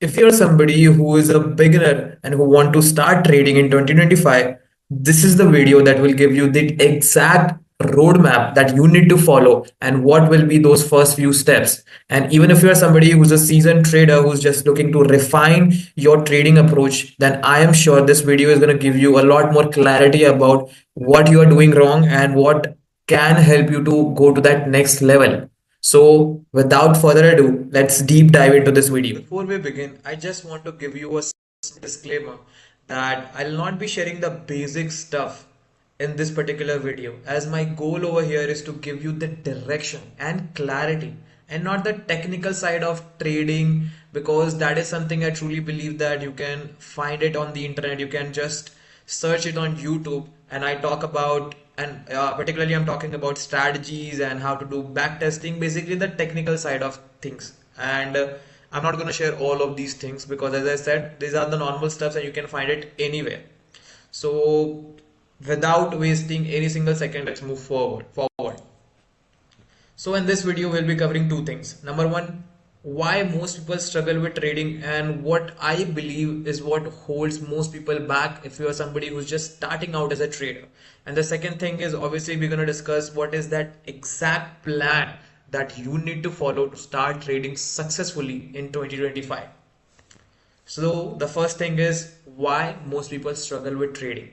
If you're somebody who is a beginner and who want to start trading in 2025, this is the video that will give you the exact roadmap that you need to follow and what will be those first few steps. And even if you're somebody who's a seasoned trader who's just looking to refine your trading approach, then I am sure this video is going to give you a lot more clarity about what you are doing wrong and what can help you to go to that next level. So, without further ado, let's deep dive into this video. Before we begin, I just want to give you a disclaimer that I'll not be sharing the basic stuff in this particular video, as my goal over here is to give you the direction and clarity and not the technical side of trading, because that is something I truly believe that you can find it on the internet. You can just search it on YouTube, and I talk about, and particularly I'm talking about strategies and how to do back testing, basically the technical side of things. And I'm not going to share all of these things because, as I said, these are the normal stuff and you can find it anywhere. So without wasting any single second, let's move forward. So in this video, we'll be covering two things. Number one, why most people struggle with trading and what I believe is what holds most people back if you are somebody who's just starting out as a trader. And the second thing is, obviously we're going to discuss what is that exact plan that you need to follow to start trading successfully in 2025. So the first thing is why most people struggle with trading.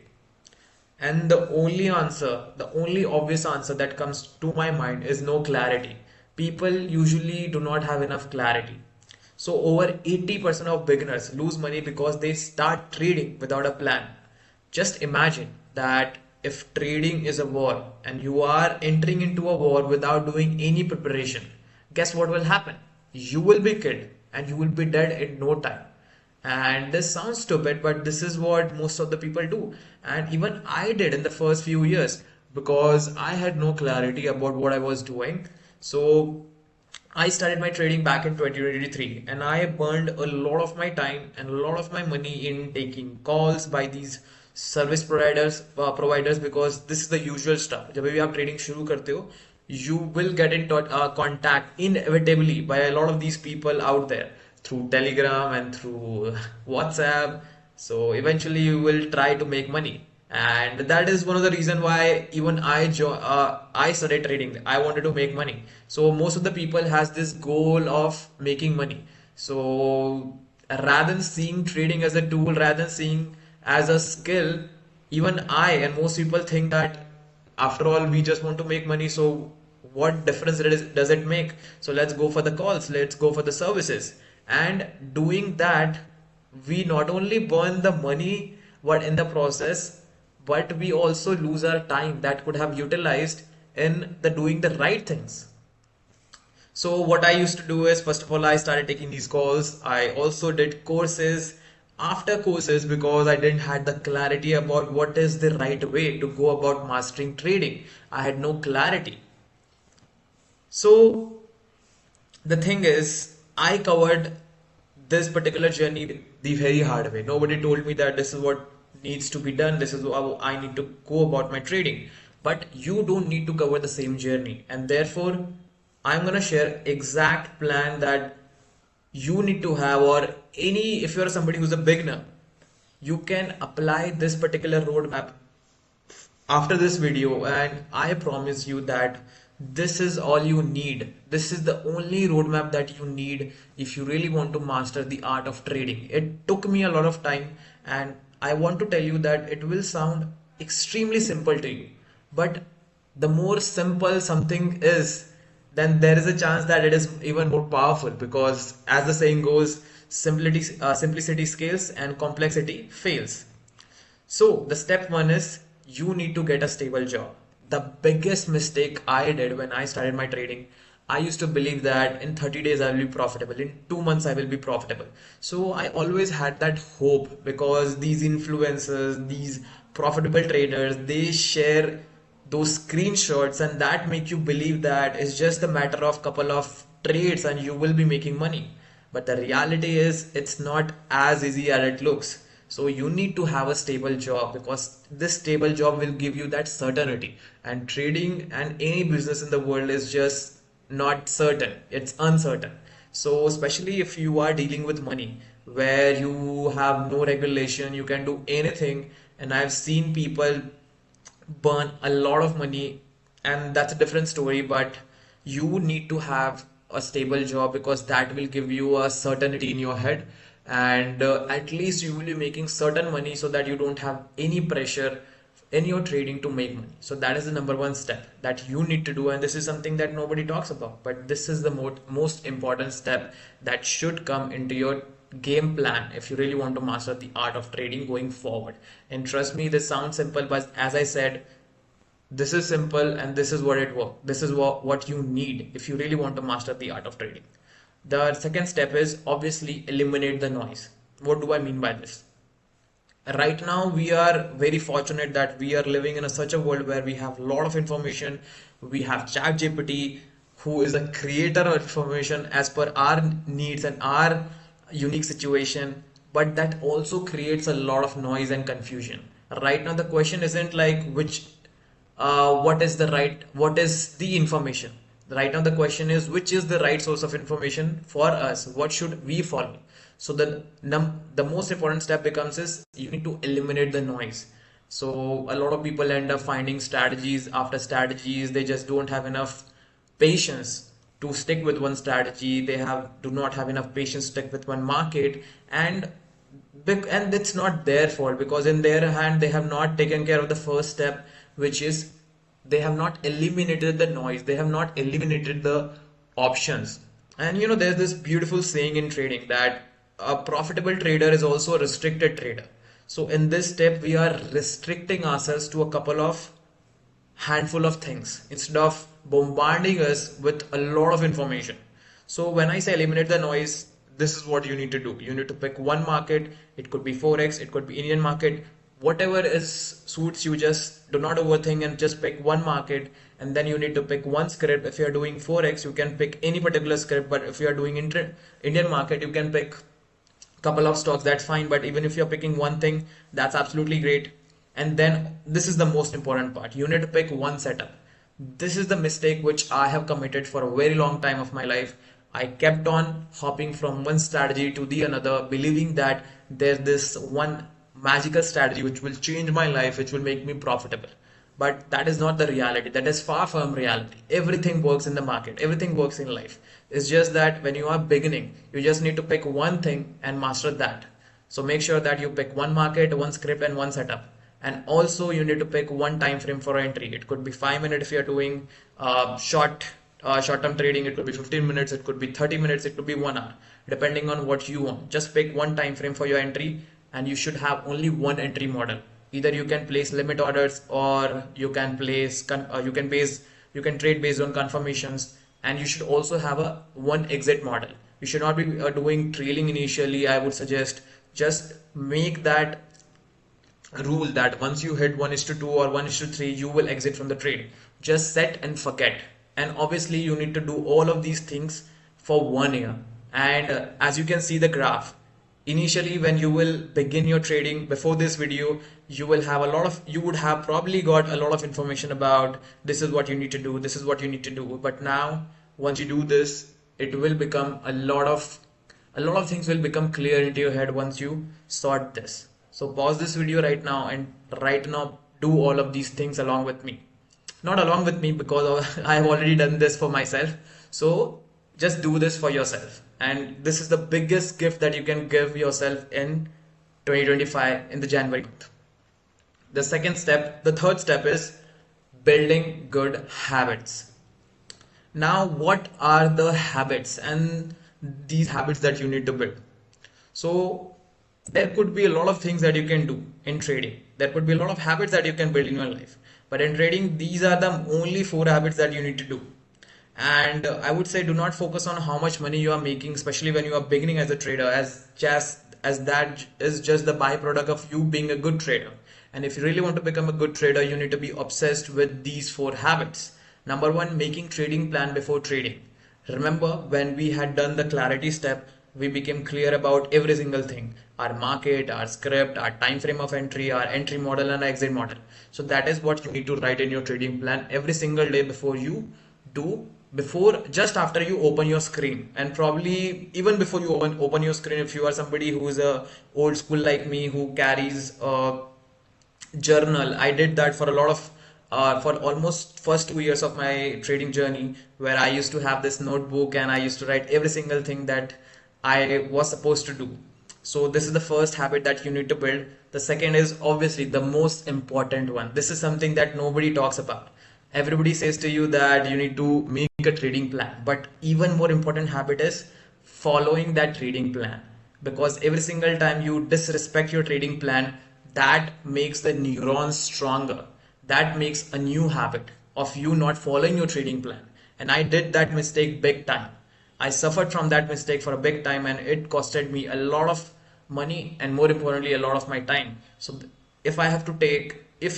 And the only answer, the only obvious answer that comes to my mind is no clarity. People usually do not have enough clarity. So over 80% of beginners lose money because they start trading without a plan. Just imagine that if trading is a war and you are entering into a war without doing any preparation, guess what will happen? You will be killed and you will be dead in no time. And this sounds stupid, but this is what most of the people do. And even I did in the first few years because I had no clarity about what I was doing. So I started my trading back in 2023 and I burned a lot of my time and a lot of my money in taking calls by these service providers because this is the usual stuff. जब भी आप trading शुरू करते हो, you will get in contact inevitably by a lot of these people out there through Telegram and through WhatsApp. So eventually you will try to make money. And that is one of the reason why even I started trading. I wanted to make money. So most of the people has this goal of making money. So rather than seeing trading as a tool, rather than seeing as a skill, even I and most people think that after all we just want to make money, so what difference does it make? So let's go for the calls, let's go for the services. And doing that, we not only burn the money but in the process, but we also lose our time that could have utilized in the doing the right things. So what I used to do is, first of all, I started taking these calls. I also did courses after courses because I didn't had the clarity about what is the right way to go about mastering trading. I had no clarity. So the thing is, I covered this particular journey the very hard way. Nobody told me that this is what needs to be done, this is how I need to go about my trading. But you don't need to cover the same journey, and therefore I'm gonna share exact plan that you need to have, or any, if you're somebody who's a beginner, you can apply this particular roadmap after this video, and I promise you that this is all you need. This is the only roadmap that you need if you really want to master the art of trading. It took me a lot of time, and I want to tell you that it will sound extremely simple to you, but the more simple something is, then there is a chance that it is even more powerful, because as the saying goes, simplicity scales and complexity fails. So the step one is you need to get a stable job. The biggest mistake I did when I started my trading, I used to believe that in 30 days I will be profitable, in 2 months I will be profitable. So I always had that hope because these influencers, these profitable traders, they share those screenshots and that make you believe that it's just a matter of couple of trades and you will be making money. But the reality is it's not as easy as it looks. So you need to have a stable job because this stable job will give you that certainty. And trading and any business in the world is just not certain, it's uncertain. So especially if you are dealing with money, where you have no regulation, you can do anything. And I've seen people burn a lot of money, and that's a different story. But you need to have a stable job, because that will give you a certainty in your head, and at least you will be making certain money, so that you don't have any pressure in your trading to make money. So that is the number one step that you need to do, and this is something that nobody talks about, but this is the most important step that should come into your game plan if you really want to master the art of trading going forward. And trust me, this sounds simple, but as I said, this is simple, and this is what it works. This is what you need if you really want to master the art of trading. The second step is obviously eliminate the noise. What do I mean by this? Right now we are very fortunate that we are living in such a world where we have a lot of information. We have ChatGPT, who is a creator of information as per our needs and our unique situation, but that also creates a lot of noise and confusion. Right now the question isn't like what is the information. Right now the question is, which is the right source of information for us, what should we follow. So the most important step becomes is you need to eliminate the noise. So a lot of people end up finding strategies after strategies. They just don't have enough patience to stick with one strategy. They do not have enough patience to stick with one market, and it's not their fault, because in their hand they have not taken care of the first step, which is they have not eliminated the noise, they have not eliminated the options. And there's this beautiful saying in trading that a profitable trader is also a restricted trader. So in this step we are restricting ourselves to a couple of handful of things instead of bombarding us with a lot of information. So when I say eliminate the noise, this is what you need to do. You need to pick one market. It could be Forex, it could be Indian market, whatever is suits you. Just do not overthink and just pick one market. And then you need to pick one script. If you're doing Forex, you can pick any particular script, but if you are doing Indian market, you can pick couple of stocks, that's fine. But even if you're picking one thing, that's absolutely great. And then this is the most important part, you need to pick one setup. This is the mistake which I have committed for a very long time of my life. I kept on hopping from one strategy to the another, believing that there's this one magical strategy which will change my life, which will make me profitable. But that is not the reality. That is far from reality. Everything works in the market, everything works in life. It's just that when you are beginning, you just need to pick one thing and master that. So make sure that you pick one market, one script, and one setup. And also you need to pick one time frame for entry. It could be 5 minutes if you're doing short-term trading. It could be 15 minutes. It could be 30 minutes. It could be 1 hour, depending on what you want. Just pick one time frame for your entry, and you should have only one entry model. Either you can place limit orders, or you can you can trade based on confirmations. And you should also have a one exit model. You should not be doing trailing initially. I would suggest just make that rule that once you hit 1:2 or 1:3, you will exit from the trade. Just set and forget. And obviously you need to do all of these things for 1 year. And as you can see the graph, initially when you will begin your trading, before this video, you would have probably got a lot of information about this is what you need to do, this is what you need to do. But now once you do this, it will become a lot of things will become clear into your head once you sort this. So pause this video right now, and right now do all of these things along with me. Not along with me, because I have already done this for myself. So just do this for yourself. And this is the biggest gift that you can give yourself in 2025 in the January month. The third step is building good habits. Now, what are the habits and these habits that you need to build? So there could be a lot of things that you can do in trading. There could be a lot of habits that you can build in your life. But in trading, these are the only 4 habits that you need to do. And I would say do not focus on how much money you are making, especially when you are beginning as a trader, as that is just the byproduct of you being a good trader. And if you really want to become a good trader, you need to be obsessed with these 4 habits. Number one, making trading plan before trading. Remember, when we had done the clarity step, we became clear about every single thing: our market, our script, our time frame of entry, our entry model, and our exit model. So that is what you need to write in your trading plan every single day before you do before, just after you open your screen, and probably even before you open your screen, if you are somebody who is a old school like me who carries a journal. I did that for a lot of for almost first 2 years of my trading journey, where I used to have this notebook and I used to write every single thing that I was supposed to do. So this is the first habit that you need to build. The second is obviously the most important one. This is something that nobody talks about. Everybody says to you that you need to make a trading plan, but even more important habit is following that trading plan, because every single time you disrespect your trading plan, that makes the neurons stronger. That makes a new habit of you not following your trading plan. And I did that mistake big time. I suffered from that mistake for a big time, and it costed me a lot of money and, more importantly, a lot of my time. So if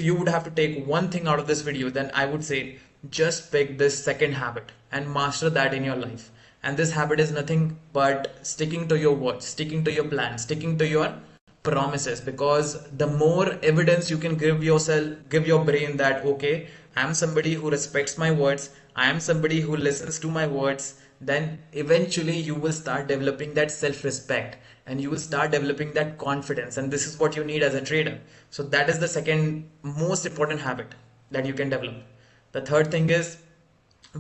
you would have to take one thing out of this video, then I would say just pick this second habit and master that in your life. And this habit is nothing but sticking to your words, sticking to your plan, sticking to your promises. Because the more evidence you can give yourself, give your brain that okay, I am somebody who respects my words, I am somebody who listens to my words, then eventually you will start developing that self-respect and you will start developing that confidence, and this is what you need as a trader. So that is the second most important habit that you can develop. The third thing is,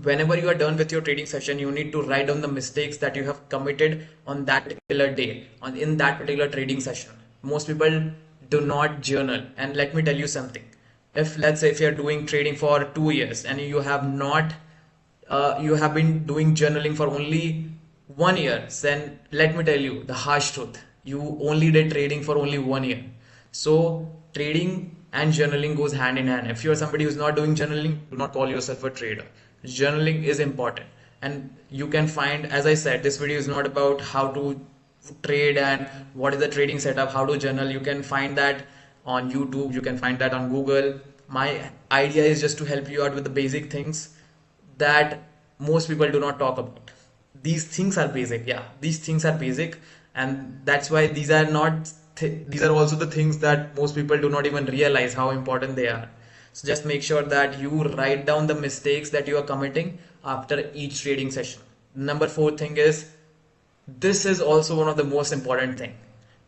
whenever you are done with your trading session, you need to write down the mistakes that you have committed on that particular day, on in that particular trading session. Most people do not journal, and let me tell you something. If let's say if you're doing trading for 2 years and you have been doing journaling for only 1 year, then let me tell you the harsh truth: you only did trading for only 1 year. So trading and journaling goes hand in hand. If you're somebody who's not doing journaling, do not call yourself a trader. Journaling is important, and you can find, as I said, this video is not about how to trade and what is the trading setup, how to journal. You can find that on YouTube, you can find that on Google. My idea is just to help you out with the basic things that most people do not talk about. These things are basic, yeah, these things are basic, and that's why these are not these are also the things that most people do not even realize how important they are. So just make sure that you write down the mistakes that you are committing after each trading session. Number four thing is, this is also one of the most important thing.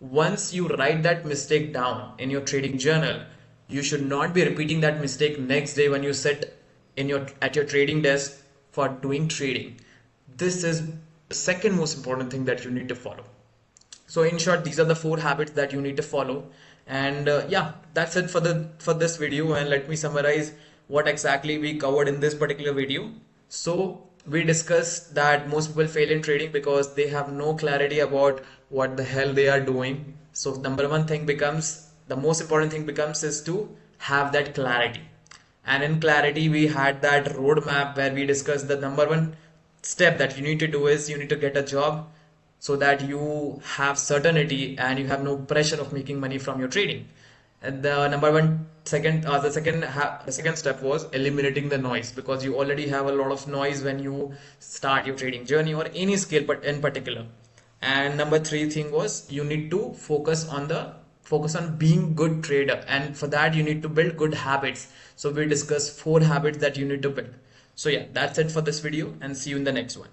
Once you write that mistake down in your trading journal, you should not be repeating that mistake next day when you sit in your at your trading desk for doing trading. This is the second most important thing that you need to follow. So in short, these are the four habits that you need to follow. And yeah, that's it for this video. And let me summarize what exactly we covered in this particular video. So we discussed that most people fail in trading because they have no clarity about what the hell they are doing. So number one thing becomes, the most important thing becomes, is to have that clarity. And in clarity, we had that roadmap where we discussed the number one step that you need to do is you need to get a job, so that you have certainty and you have no pressure of making money from your trading. And the number one second the second step was eliminating the noise, because you already have a lot of noise when you start your trading journey or any skill but in particular. And number three thing was, you need to focus on being good trader, and for that you need to build good habits. So we discussed four habits that you need to build. So yeah, that's it for this video, and see you in the next one.